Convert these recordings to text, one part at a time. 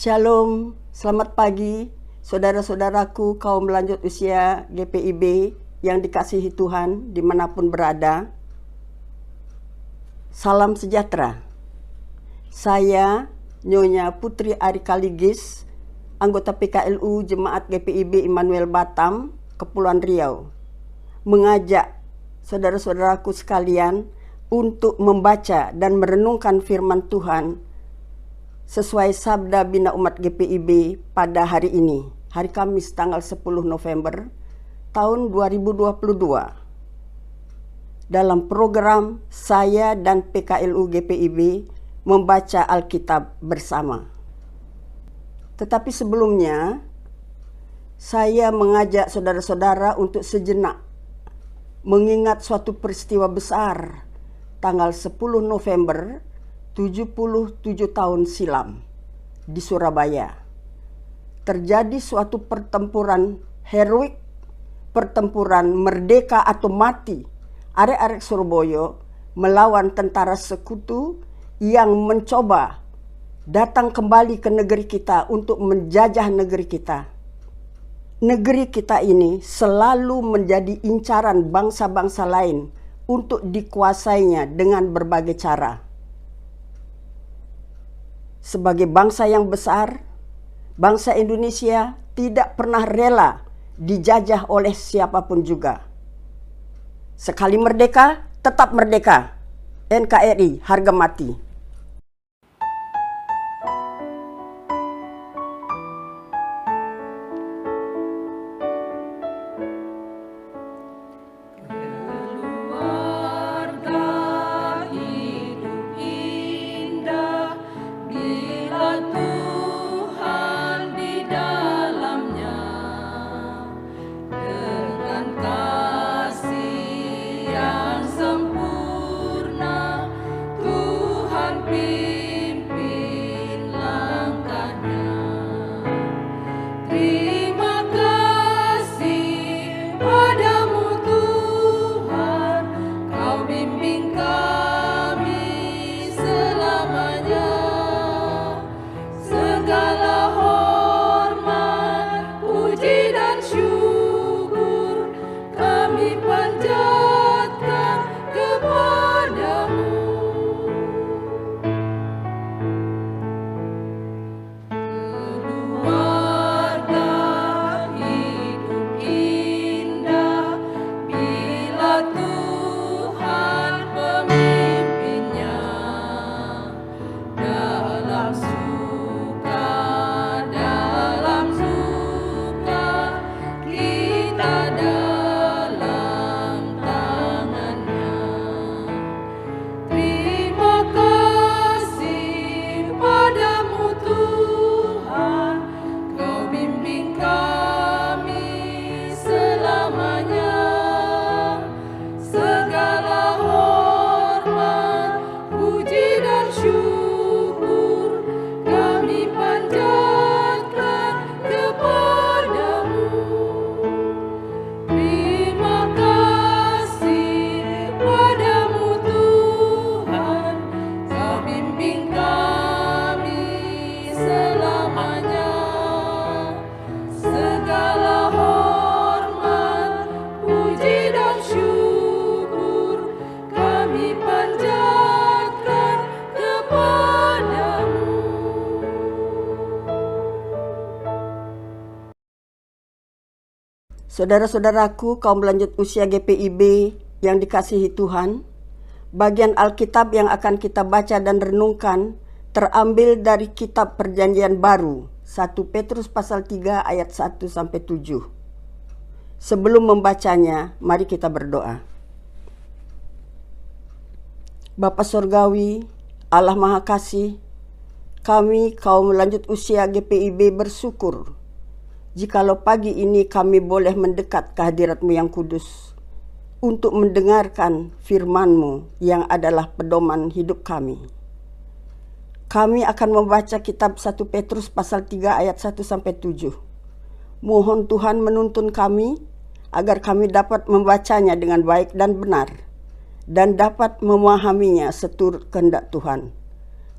Shalom, selamat pagi saudara-saudaraku kaum lanjut usia GPIB yang dikasihi Tuhan dimanapun berada. Salam sejahtera. Saya Nyonya Putri Ari Kaligis, anggota PKLU Jemaat GPIB Immanuel Batam, Kepulauan Riau, mengajak saudara-saudaraku sekalian untuk membaca dan merenungkan firman Tuhan sesuai sabda bina umat GPIB pada hari ini, hari Kamis tanggal 10 November tahun 2022. Dalam program saya dan PKLU GPIB membaca Alkitab bersama. Tetapi sebelumnya, saya mengajak saudara-saudara untuk sejenak mengingat suatu peristiwa besar tanggal 10 November 77 tahun silam di Surabaya. Terjadi suatu pertempuran heroik, pertempuran merdeka atau mati arek-arek Surabaya melawan tentara sekutu yang mencoba datang kembali ke negeri kita untuk menjajah negeri kita. Negeri kita ini selalu menjadi incaran bangsa-bangsa lain untuk dikuasainya dengan berbagai cara. Sebagai bangsa yang besar, bangsa Indonesia tidak pernah rela dijajah oleh siapapun juga. Sekali merdeka, tetap merdeka. NKRI harga mati. Saudara-saudaraku kaum lanjut usia GPIB yang dikasihi Tuhan, bagian Alkitab yang akan kita baca dan renungkan terambil dari kitab Perjanjian Baru, 1 Petrus pasal 3 ayat 1 sampai 7. Sebelum membacanya, mari kita berdoa. Bapa Surgawi, Allah Maha Kasih, kami kaum lanjut usia GPIB bersyukur jikalau pagi ini kami boleh mendekat ke hadirat-Mu yang kudus untuk mendengarkan firman-Mu yang adalah pedoman hidup kami. Kami akan membaca kitab 1 Petrus pasal 3 ayat 1 sampai 7. Mohon Tuhan menuntun kami agar kami dapat membacanya dengan baik dan benar dan dapat memahaminya seturut kehendak Tuhan.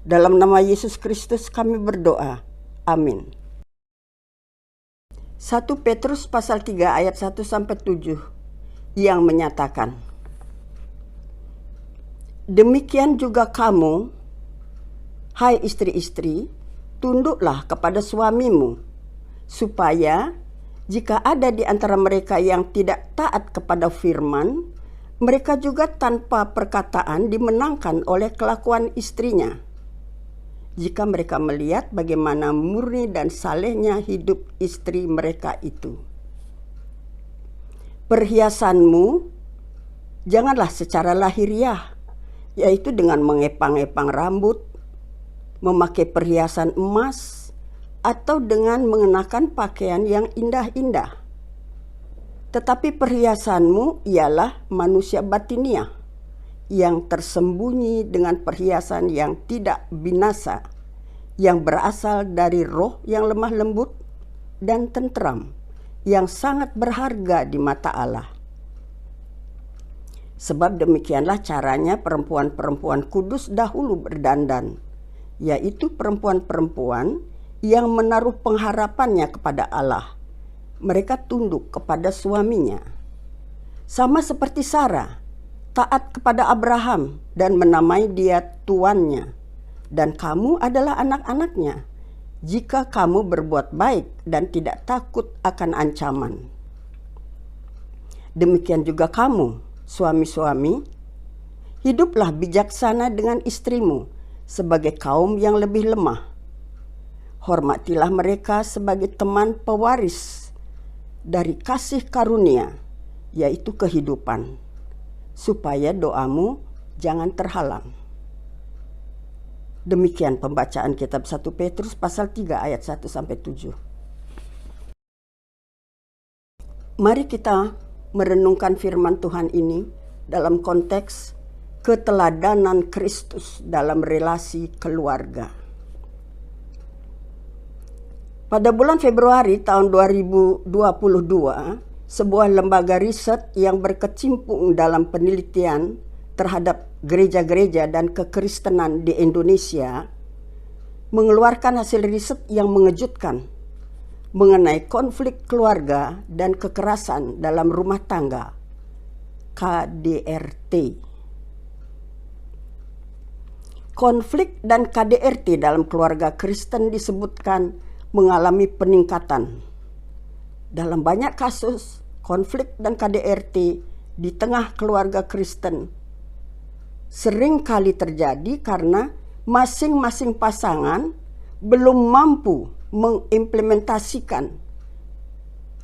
Dalam nama Yesus Kristus kami berdoa. Amin. 1 Petrus pasal 3 ayat 1-7 yang menyatakan, demikian juga kamu, hai istri-istri, tunduklah kepada suamimu, supaya jika ada di antara mereka yang tidak taat kepada firman, mereka juga tanpa perkataan dimenangkan oleh kelakuan istrinya. Jika mereka melihat bagaimana murni dan salehnya hidup istri mereka itu. Perhiasanmu janganlah secara lahiriah, yaitu dengan mengepang-epang rambut, memakai perhiasan emas, atau dengan mengenakan pakaian yang indah-indah. Tetapi perhiasanmu ialah manusia batiniah, yang tersembunyi dengan perhiasan yang tidak binasa, yang berasal dari roh yang lemah lembut dan tentram, yang sangat berharga di mata Allah. Sebab demikianlah caranya perempuan-perempuan kudus dahulu berdandan, yaitu perempuan-perempuan yang menaruh pengharapannya kepada Allah. Mereka tunduk kepada suaminya. Sama seperti Sarah, taat kepada Abraham dan menamai dia tuannya. Dan kamu adalah anak-anaknya, jika kamu berbuat baik dan tidak takut akan ancaman. Demikian juga kamu, suami-suami, hiduplah bijaksana dengan istrimu sebagai kaum yang lebih lemah. Hormatilah mereka sebagai teman pewaris dari kasih karunia, yaitu kehidupan, supaya doamu jangan terhalang. Demikian pembacaan kitab 1 Petrus pasal 3 ayat 1-7. Mari kita merenungkan firman Tuhan ini dalam konteks keteladanan Kristus dalam relasi keluarga. Pada bulan Februari tahun 2022, sebuah lembaga riset yang berkecimpung dalam penelitian terhadap gereja-gereja dan kekristenan di Indonesia mengeluarkan hasil riset yang mengejutkan mengenai konflik keluarga dan kekerasan dalam rumah tangga, KDRT. Konflik dan KDRT dalam keluarga Kristen disebutkan mengalami peningkatan. Dalam banyak kasus, konflik dan KDRT di tengah keluarga Kristen sering kali terjadi karena masing-masing pasangan belum mampu mengimplementasikan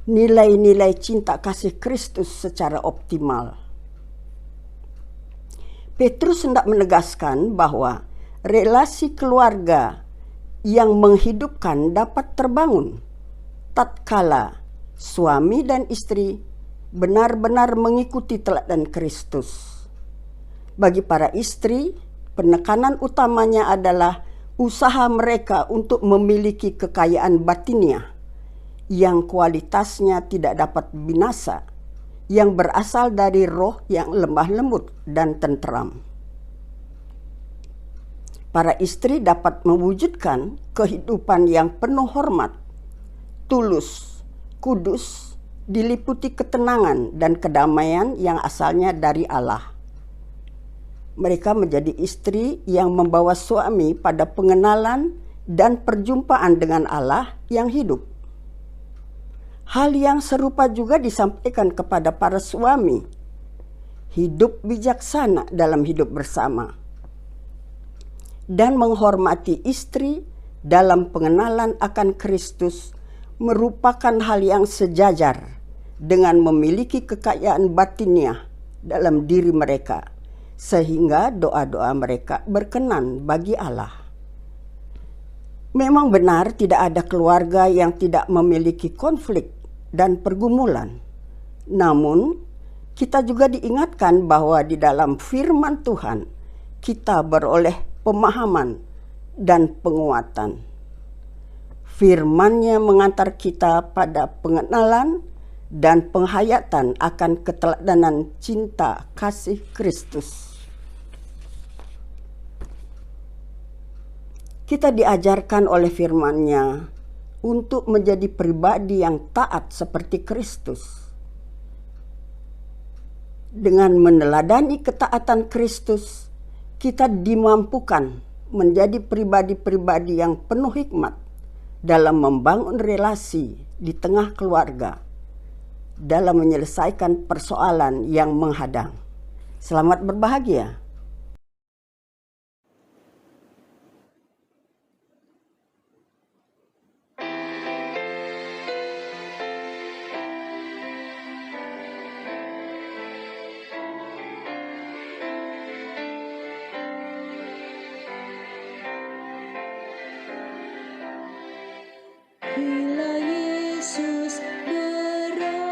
nilai-nilai cinta kasih Kristus secara optimal. Petrus hendak menegaskan bahwa relasi keluarga yang menghidupkan dapat terbangun tatkala suami dan istri benar-benar mengikuti teladan Kristus. Bagi para istri, penekanan utamanya adalah usaha mereka untuk memiliki kekayaan batiniah yang kualitasnya tidak dapat binasa, yang berasal dari roh yang lemah lembut dan tentram. Para istri dapat mewujudkan kehidupan yang penuh hormat, tulus, kudus, diliputi ketenangan dan kedamaian yang asalnya dari Allah. Mereka menjadi istri yang membawa suami pada pengenalan dan perjumpaan dengan Allah yang hidup. Hal yang serupa juga disampaikan kepada para suami. Hidup bijaksana dalam hidup bersama dan menghormati istri dalam pengenalan akan Kristus merupakan hal yang sejajar dengan memiliki kekayaan batiniah dalam diri mereka, sehingga doa-doa mereka berkenan bagi Allah. Memang benar tidak ada keluarga yang tidak memiliki konflik dan pergumulan. Namun, kita juga diingatkan bahwa di dalam firman Tuhan, kita beroleh pemahaman dan penguatan. Firman-Nya mengantar kita pada pengenalan dan penghayatan akan keteladanan cinta kasih Kristus. Kita diajarkan oleh firman-Nya untuk menjadi pribadi yang taat seperti Kristus. Dengan meneladani ketaatan Kristus, kita dimampukan menjadi pribadi-pribadi yang penuh hikmat dalam membangun relasi di tengah keluarga, dalam menyelesaikan persoalan yang menghadang. Selamat berbahagia. Bila Yesus berada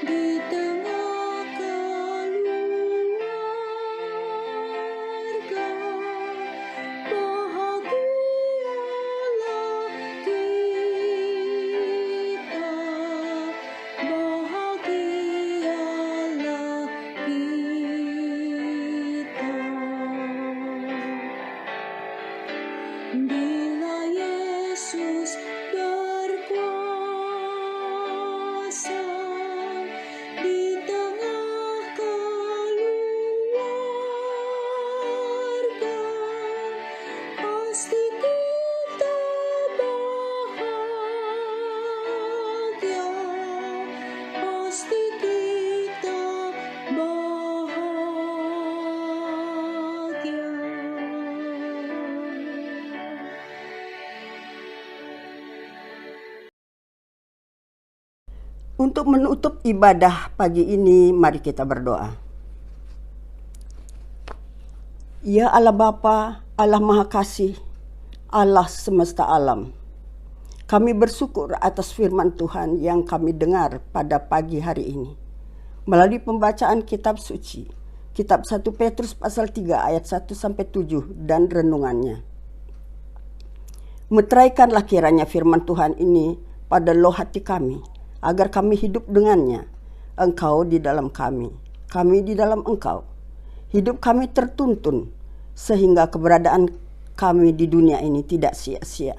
di tengah keluarga, bahagialah kita, bahagialah kita. Bila Yesus berkuasa di tengah keluarga, pasti kita bahagia, pasti kita bahagia. Untuk menutup ibadah pagi ini, mari kita berdoa. Ya Allah Bapa, Allah Maha Kasih, Allah semesta alam, kami bersyukur atas firman Tuhan yang kami dengar pada pagi hari ini. Melalui pembacaan kitab suci, kitab 1 Petrus pasal 3 ayat 1-7 dan renungannya. Meteraikanlah kiranya firman Tuhan ini pada loh hati kami, agar kami hidup dengannya. Engkau di dalam kami di dalam Engkau. Hidup kami tertuntun, sehingga keberadaan kami di dunia ini tidak sia-sia.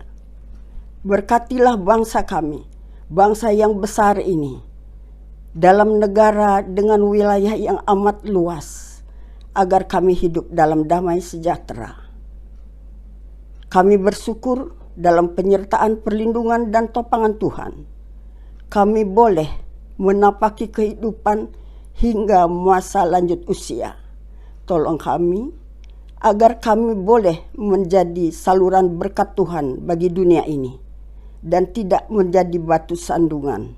Berkatilah bangsa kami, bangsa yang besar ini, dalam negara dengan wilayah yang amat luas, agar kami hidup dalam damai sejahtera. Kami bersyukur dalam penyertaan perlindungan dan topangan Tuhan. Kami boleh menapaki kehidupan hingga masa lanjut usia. Tolong kami agar kami boleh menjadi saluran berkat Tuhan bagi dunia ini dan tidak menjadi batu sandungan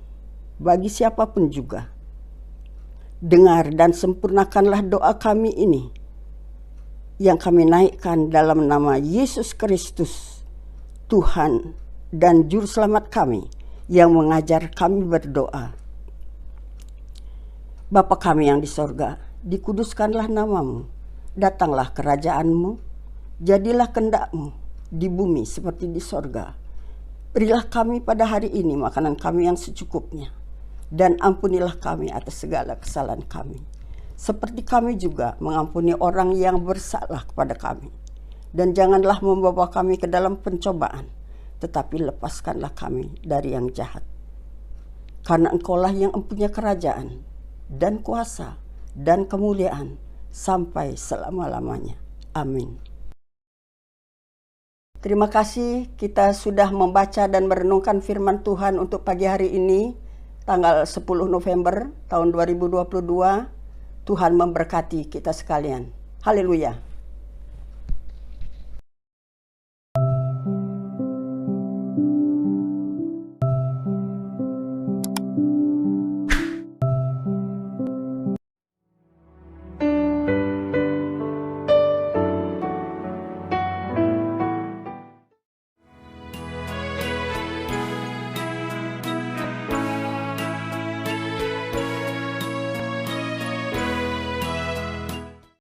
bagi siapapun juga. Dengar dan sempurnakanlah doa kami ini yang kami naikkan dalam nama Yesus Kristus, Tuhan dan Juru Selamat kami, yang mengajar kami berdoa. Bapa kami yang di sorga, dikuduskanlah namamu, datanglah kerajaanmu, jadilah kehendak-mu di bumi seperti di sorga. Berilah kami pada hari ini makanan kami yang secukupnya, dan ampunilah kami atas segala kesalahan kami, seperti kami juga mengampuni orang yang bersalah kepada kami. Dan janganlah membawa kami ke dalam pencobaan, tetapi lepaskanlah kami dari yang jahat. Karena Engkaulah yang mempunyai kerajaan dan kuasa dan kemuliaan sampai selama-lamanya. Amin. Terima kasih kita sudah membaca dan merenungkan firman Tuhan untuk pagi hari ini, tanggal 10 November tahun 2022. Tuhan memberkati kita sekalian. Haleluya.